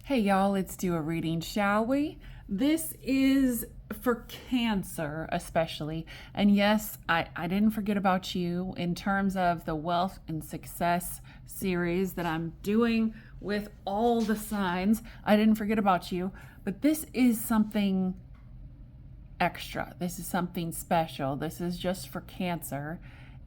Hey y'all, let's do a reading, shall we? This is for Cancer especially. And yes, I didn't forget about you in terms of the Wealth and Success series that I'm doing with all the signs. I didn't forget about you, but this is something extra. This is something special. This is just for Cancer.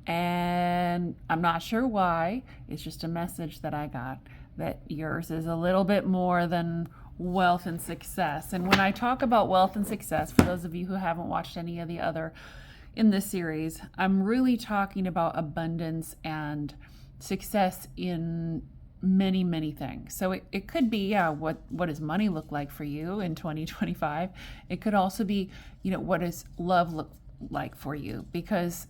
And I'm not sure why. It's just a message that I got that yours is a little bit more than wealth and success. And when I talk about wealth and success, for those of you who haven't watched any of the other in this series, I'm really talking about abundance and success in many things. So it could be, what does money look like for you in 2025? It could also be, what does love look like for you? Because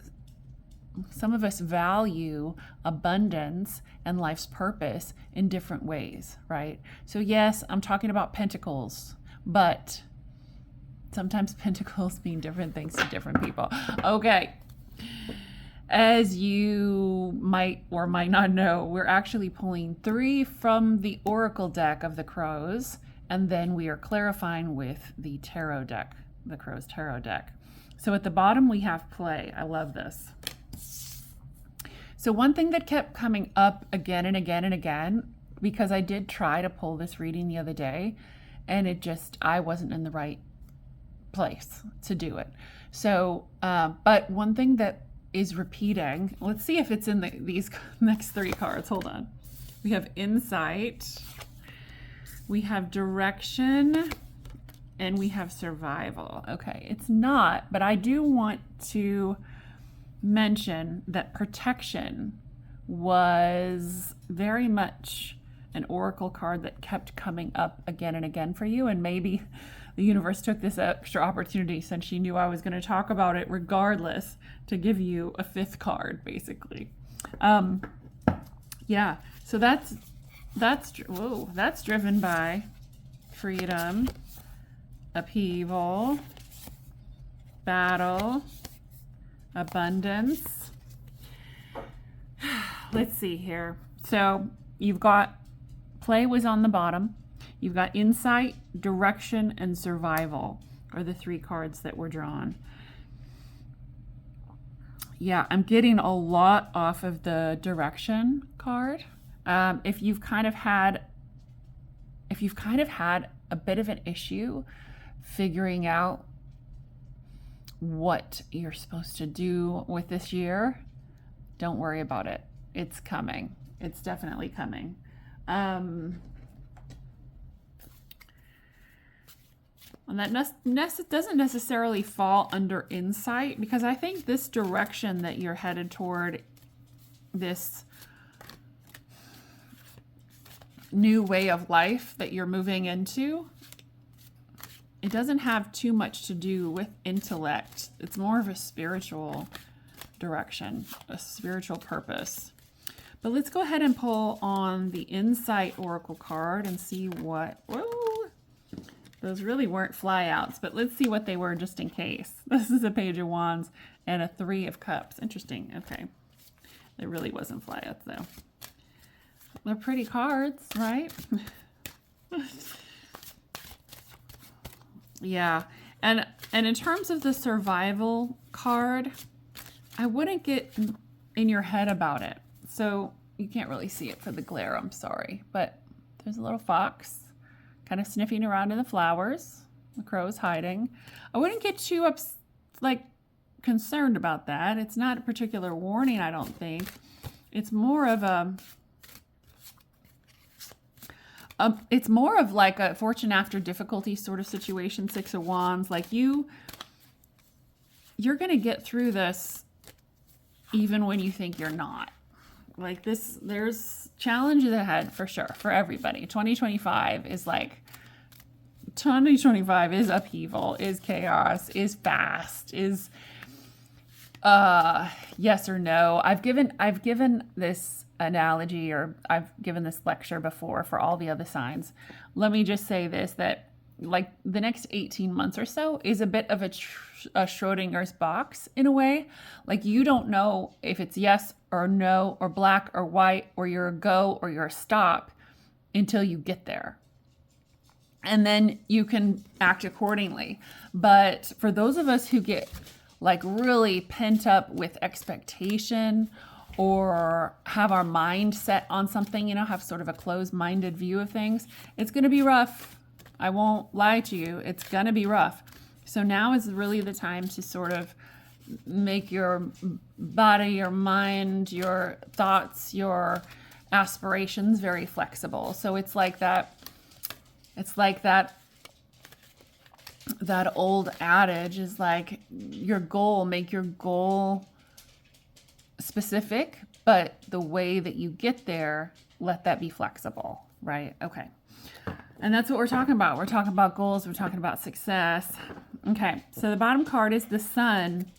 some of us value abundance and life's purpose in different ways, right? So yes, I'm talking about pentacles, but sometimes pentacles mean different things to different people. Okay. As you might or might not know, we're actually pulling 3 from the Oracle deck of the Crows, and then we are clarifying with the Tarot deck, the Crows Tarot deck. So at the bottom we have play. I love this. So one thing that kept coming up again and again and again, because I did try to pull this reading the other day, and I wasn't in the right place to do it. So, but one thing that is repeating, let's see if it's in these next 3 cards. Hold on. We have insight, we have direction, and we have survival. Okay, it's not, but I do want to mention that protection was very much an oracle card that kept coming up again and again for you, and maybe the universe took this extra opportunity since she knew I was going to talk about it regardless to give you a 5th card basically. Yeah, so that's driven by freedom, upheaval, battle, abundance. Let's see here. So you've got play was on the bottom. You've got insight, direction, and survival are the 3 cards that were drawn. Yeah, I'm getting a lot off of the direction card. If you've kind of had a bit of an issue figuring out what you're supposed to do with this year, don't worry about it. It's coming. It's definitely coming. And that doesn't necessarily fall under insight, because I think this direction that you're headed toward, this new way of life that you're moving into, it doesn't have too much to do with intellect. It's more of a spiritual direction, a spiritual purpose. But let's go ahead and pull on the Insight Oracle card and see what... Whoa, those really weren't flyouts, but let's see what they were just in case. This is a Page of Wands and a 3 of Cups. Interesting. Okay. It really wasn't flyouts, though. They're pretty cards, right? Yeah, and in terms of the survival card, I wouldn't get in your head about it. So you can't really see it for the glare, I'm sorry. But there's a little fox kind of sniffing around in the flowers. The crow's hiding. I wouldn't get too concerned about that. It's not a particular warning, I don't think. It's more of it's more of like a fortune after difficulty sort of situation, 6 of Wands. Like you're going to get through this even when you think you're not. Like this, there's challenges ahead for sure, for everybody. 2025 is upheaval, is chaos, is fast, is yes or no. I've given this analogy, or I've given this lecture before for all the other signs. Let me just say this, that like the next 18 months or so is a bit of a Schrodinger's box in a way. Like you don't know if it's yes or no or black or white or you're a go or you're a stop until you get there. and then you can act accordingly. But for those of us who get like really pent up with expectation, or have our mind set on something, have sort of a closed-minded view of things, it's going to be rough. I won't lie to you. It's going to be rough. So now is really the time to sort of make your body, your mind, your thoughts, your aspirations very flexible. So it's like that old adage is like, your goal, make your goal specific, but the way that you get there, let that be flexible, right? Okay. And that's what we're talking about. We're talking about goals. We're talking about success. Okay. So the bottom card is the Sun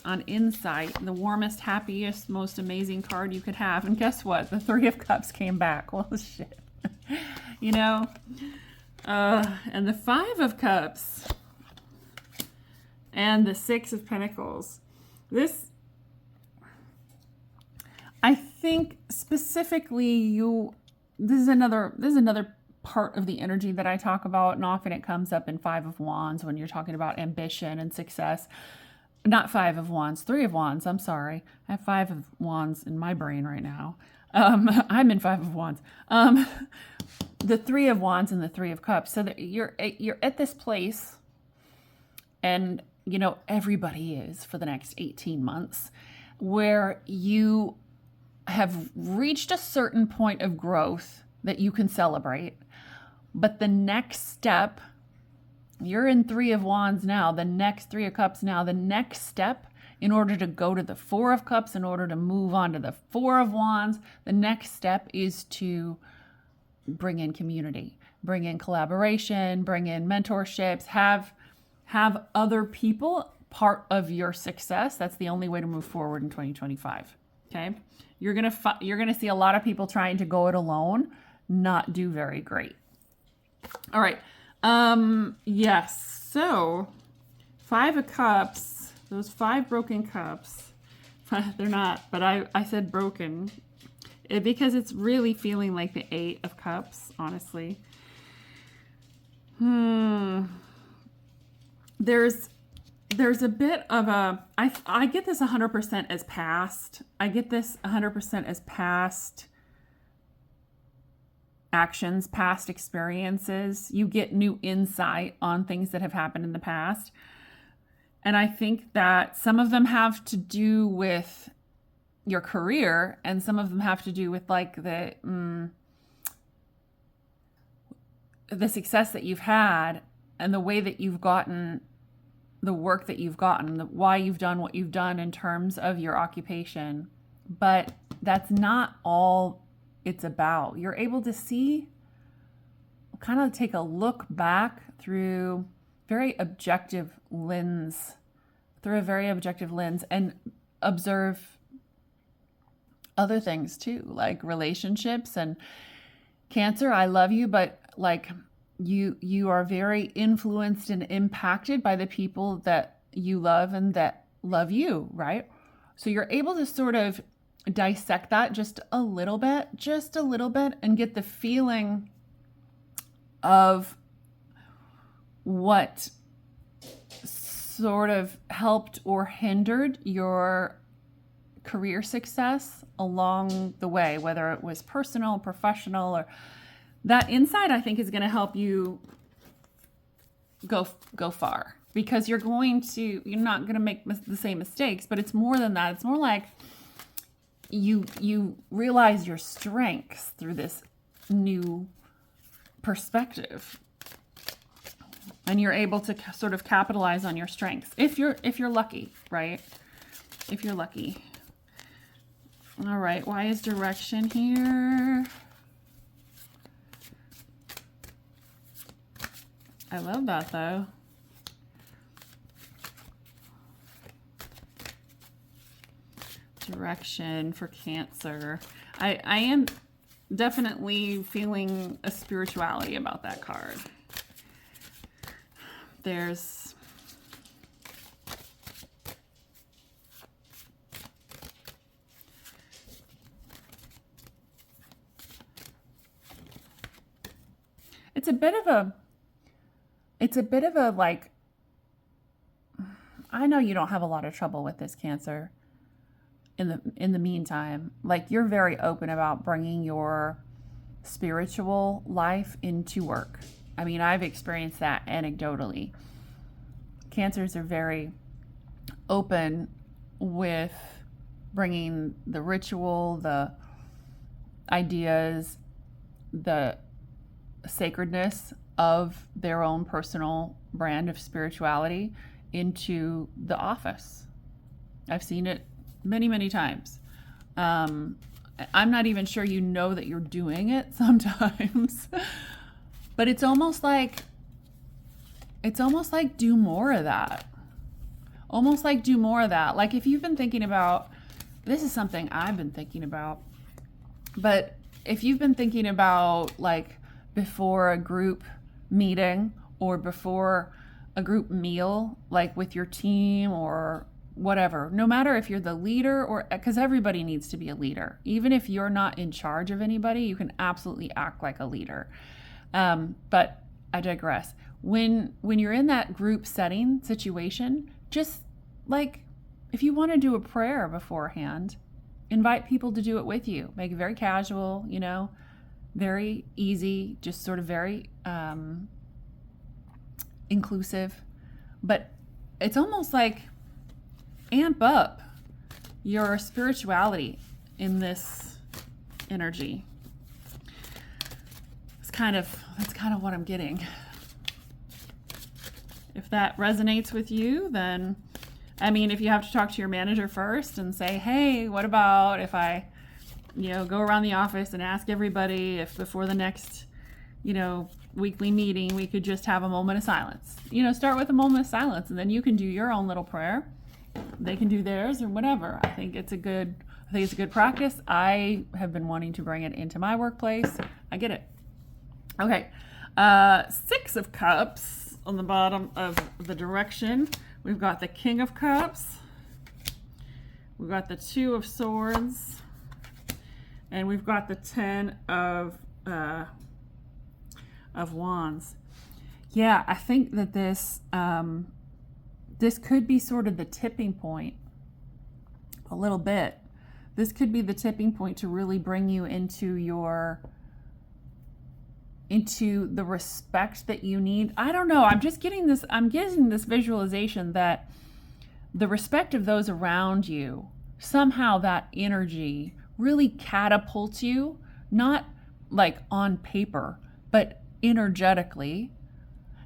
on Insight, the warmest, happiest, most amazing card you could have. And guess what? The Three of Cups came back. Well, shit. And the Five of Cups and the Six of Pentacles. I think specifically this is another part of the energy that I talk about, and often it comes up in Five of Wands when you're talking about ambition and success. Not Five of Wands, Three of Wands. I'm sorry. I have Five of Wands in my brain right now. I'm in Five of Wands. The Three of Wands and the Three of Cups. So that you're at this place, and everybody is for the next 18 months, where you have reached a certain point of growth that you can celebrate. But the next step, you're in Three of Wands now, the next Three of Cups now, the next step, in order to go to the Four of Cups, in order to move on to the Four of Wands, the next step is to bring in community, bring in collaboration, bring in mentorships, have other people part of your success. That's the only way to move forward in 2025. Okay. You're going to see a lot of people trying to go it alone, not do very great. All right. Yes. So Five of Cups, those 5 broken cups, they're not, but I said broken because it's really feeling like the Eight of Cups, honestly. There's a bit of I get this 100% as past. I get this 100% as past actions, past experiences. You get new insight on things that have happened in the past. And I think that some of them have to do with your career, and some of them have to do with like the success that you've had, and the way that you've gotten the work that you've gotten, why you've done what you've done in terms of your occupation. But that's not all it's about. You're able to see, kind of take a look back through a very objective lens, and observe other things too, like relationships. And Cancer, I love you, but like you are very influenced and impacted by the people that you love and that love you, right? So you're able to sort of dissect that just a little bit, and get the feeling of what sort of helped or hindered your career success along the way, whether it was personal, professional, or that insight. I think is going to help you go far, because you're not going to make the same mistakes, but it's more than that. It's more like you realize your strengths through this new perspective, and you're able to sort of capitalize on your strengths if you're lucky, right? If you're lucky. All right, why is direction here? I love that though. Direction for Cancer. I am definitely feeling a spirituality about that card. It's a bit of a it's a bit of a like, I know you don't have a lot of trouble with this, Cancer. In the meantime, like, you're very open about bringing your spiritual life into work. I mean, I've experienced that anecdotally. Cancers are very open with bringing the ritual, the ideas, the sacredness of their own personal brand of spirituality into the office. I've seen it many, many times. I'm not even sure you know that you're doing it sometimes, but it's almost like do more of that. Almost like do more of that. Like, if you've been thinking about, this is something I've been thinking about, but if you've been thinking about, like, before a group meeting or before a group meal, like with your team or whatever, no matter if you're the leader or, because everybody needs to be a leader. Even if you're not in charge of anybody, you can absolutely act like a leader. But I digress. When you're in that group setting situation, just like, if you want to do a prayer beforehand, invite people to do it with you. Make it very casual, very easy, just sort of very inclusive. But it's almost like amp up your spirituality in this energy. That's kind of what I'm getting. If that resonates with you, then, I mean, if you have to talk to your manager first and say, hey, what about if I, go around the office and ask everybody if before the next, weekly meeting, we could just have a moment of silence. Start with a moment of silence, and then you can do your own little prayer. They can do theirs or whatever. I think it's a good practice. I have been wanting to bring it into my workplace. I get it. Okay. 6 of Cups. On the bottom of the direction, we've got the King of Cups, we've got the 2 of Swords, and we've got the 10 of Wands. Yeah, I think that this could be sort of the tipping point, a little bit. This could be the tipping point to really bring you into the respect that you need. I don't know. I'm getting this visualization that the respect of those around you, somehow that energy really catapults you, not like on paper, but energetically.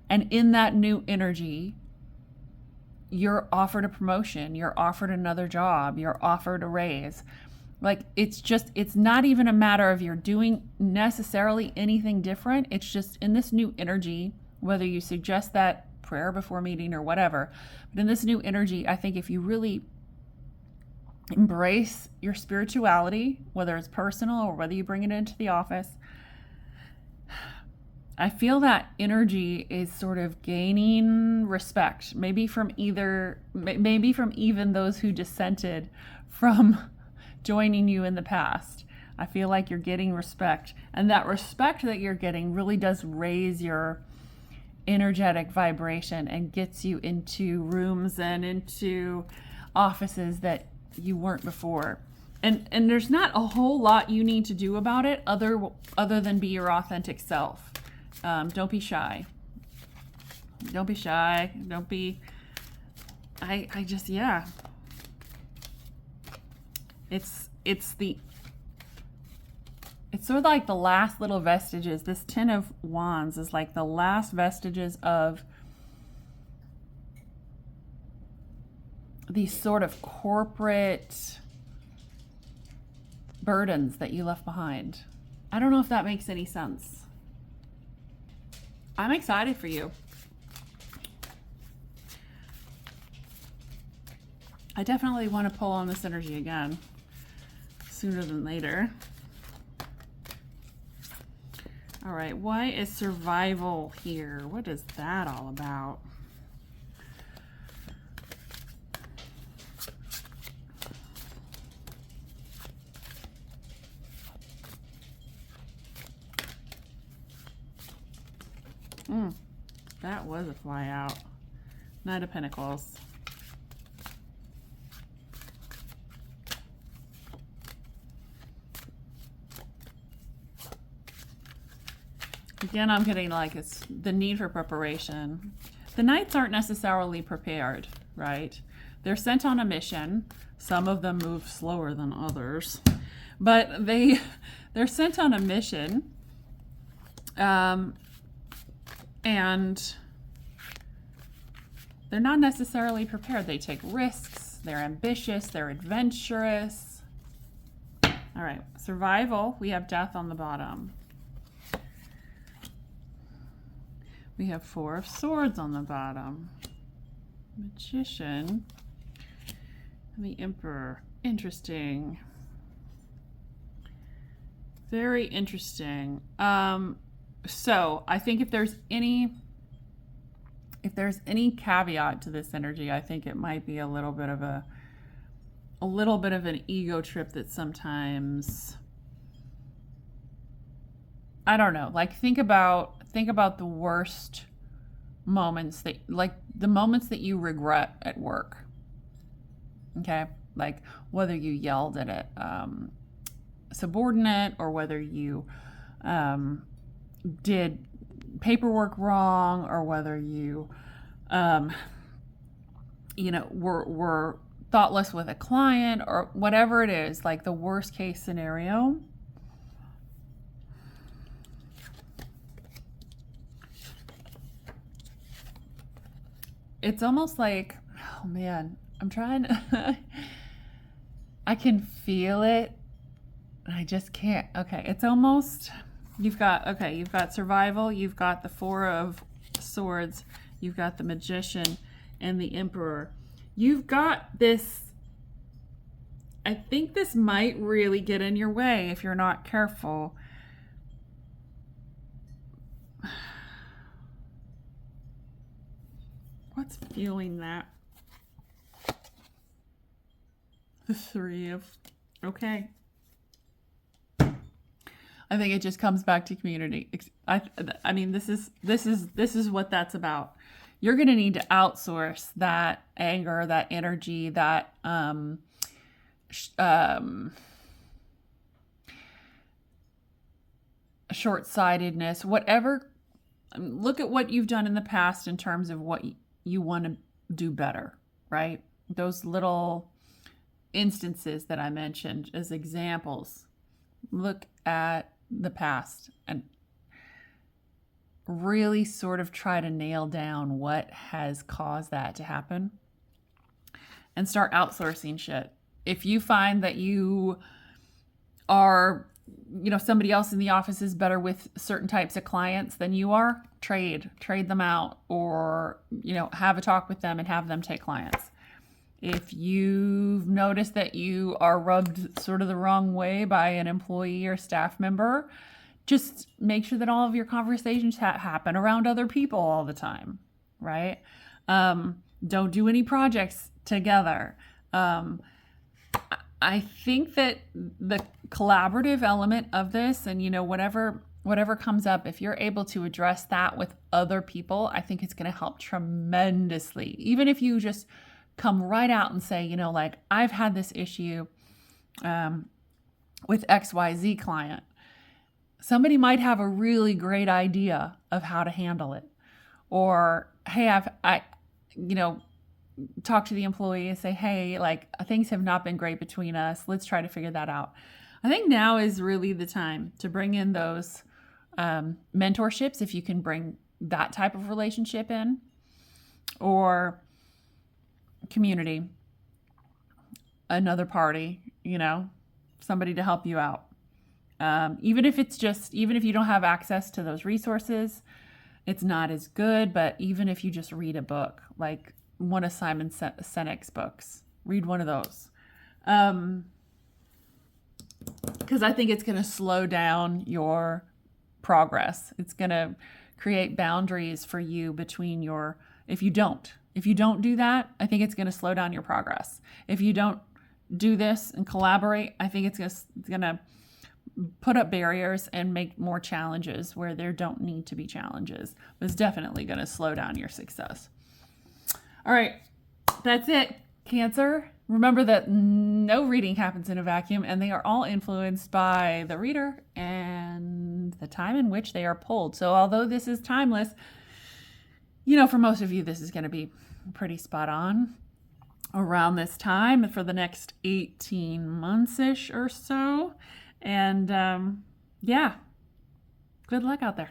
And in that new energy, you're offered a promotion, you're offered another job, you're offered a raise. Like, it's not even a matter of you're doing necessarily anything different. It's just in this new energy, whether you suggest that prayer before meeting or whatever, but in this new energy, I think if you really embrace your spirituality, whether it's personal or whether you bring it into the office, I feel that energy is sort of gaining respect, maybe from even those who dissented from joining you in the past. I feel like you're getting respect, and that respect that you're getting really does raise your energetic vibration and gets you into rooms and into offices that you weren't before. And there's not a whole lot you need to do about it other than be your authentic self. Don't be shy. Don't be shy. Don't be. I just, yeah. It's sort of like the last little vestiges. This 10 of Wands is like the last vestiges of these sort of corporate burdens that you left behind. I don't know if that makes any sense. I'm excited for you. I definitely want to pull on this energy again sooner than later. All right, why is survival here? What is that all about? That was a fly out. Knight of Pentacles. Again, I'm getting like it's the need for preparation. The Knights aren't necessarily prepared, right? They're sent on a mission. Some of them move slower than others, but they're sent on a mission, and they're not necessarily prepared. They take risks. They're ambitious. They're adventurous. All right, survival. We have Death on the bottom. We have Four of Swords on the bottom. Magician. And the Emperor. Interesting. Very interesting. So I think if there's any caveat to this energy, I think it might be a little bit of an ego trip that sometimes, I don't know, like think about the worst moments the moments that you regret at work. Okay? Like whether you yelled at a subordinate, or whether you did paperwork wrong, or whether you were thoughtless with a client, or whatever it is, like the worst case scenario. It's almost like, oh man, I'm trying to I can feel it. I just can't. Okay, it's almost, you've got survival, you've got the Four of Swords, you've got the Magician and the Emperor. You've got this, I think this might really get in your way if you're not careful. What's fueling that? The Three of, okay. I think it just comes back to community. I mean, this is what that's about. You're going to need to outsource that anger, that energy, that short-sightedness, whatever. Look at what you've done in the past in terms of what you want to do better, right? Those little instances that I mentioned as examples. Look at the past and really sort of try to nail down what has caused that to happen and start outsourcing shit. If you find that you are, somebody else in the office is better with certain types of clients than you are, trade them out, or, have a talk with them and have them take clients. If you've noticed that you are rubbed sort of the wrong way by an employee or staff member, just make sure that all of your conversations happen around other people all the time, right? Don't do any projects together. I think that the collaborative element of this, and whatever comes up, if you're able to address that with other people, I think it's going to help tremendously. Even if you just come right out and say, like, I've had this issue with XYZ client. Somebody might have a really great idea of how to handle it. Or, hey, I talk to the employee and say, hey, like, things have not been great between us. Let's try to figure that out. I think now is really the time to bring in those mentorships, if you can bring that type of relationship in, or community, another party, somebody to help you out. Even if you don't have access to those resources, it's not as good, but even if you just read a book, like one of Simon Sinek's books, read one of those. Because I think it's going to slow down your progress. It's going to create boundaries for you between if you don't do that, I think it's going to slow down your progress. If you don't do this and collaborate, I think it's going to put up barriers and make more challenges where there don't need to be challenges. It's definitely going to slow down your success. All right, that's it, Cancer. Remember that no reading happens in a vacuum, and they are all influenced by the reader and the time in which they are pulled. So although this is timeless, for most of you, this is going to be pretty spot on around this time for the next 18 months-ish or so. And yeah, good luck out there.